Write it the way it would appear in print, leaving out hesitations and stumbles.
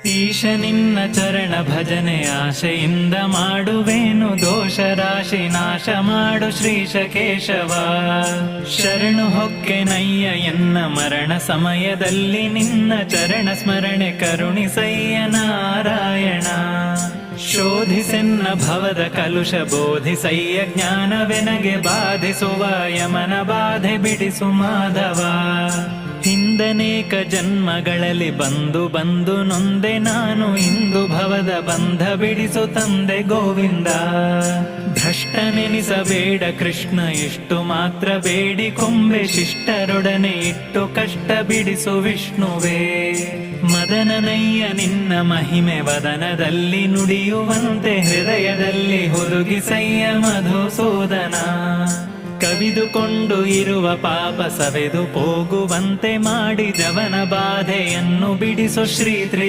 ಈಶ ನಿನ್ನ ಚರಣ ಭಜನೆ ಆಶೆಯಿಂದ ಮಾಡುವೇನು, ದೋಷ ರಾಶಿ ನಾಶ ಮಾಡು ಶ್ರೀಶ ಕೇಶವ. ಶರಣು ಹೊಕ್ಕೆನಯ್ಯ ಎನ್ನ ಮರಣ ಸಮಯದಲ್ಲಿ, ನಿನ್ನ ಚರಣ ಸ್ಮರಣೆ ಕರುಣಿಸಯ್ಯ ನಾರಾಯಣ. ಶೋಧಿಸೆನ್ನ ಭವದ ಕಲುಷ ಬೋಧಿಸಯ್ಯ, ಜ್ಞಾನವೆನಗೆ ಬಾಧಿಸುವ ಯಮನ ಬಾಧೆ ಬಿಡಿಸು ಮಾಧವ. ಹಿಂದನೇಕ ಜನ್ಮಗಳಲ್ಲಿ ಬಂದು ಬಂದು ನೊಂದೆ ನಾನು, ಇಂದು ಭವದ ಬಂಧ ಬಿಡಿಸು ತಂದೆ ಗೋವಿಂದ. ಭ್ರಷ್ಟನೆನಿಸಬೇಡ ಕೃಷ್ಣ ಇಷ್ಟು ಮಾತ್ರ ಬೇಡಿಕೊಂಬೆ, ಶಿಷ್ಟರೊಡನೆ ಇಟ್ಟು ಕಷ್ಟ ಬಿಡಿಸು ವಿಷ್ಣುವೇ. ಮದನನಯ್ಯ ನಿನ್ನ ಮಹಿಮೆ ವದನದಲ್ಲಿ ನುಡಿಯುವಂತೆ, ಹೃದಯದಲ್ಲಿ ಹುದುಗಿಸಯ್ಯ ಮಧುಸೂದನ. ಕವಿದುಕೊಂಡು ಇರುವ ಪಾಪ ಸವೆದು ಹೋಗುವಂತೆ ಮಾಡಿ, ಜವನ ಬಾಧೆಯನ್ನು ಬಿಡಿಸು ಶ್ರೀ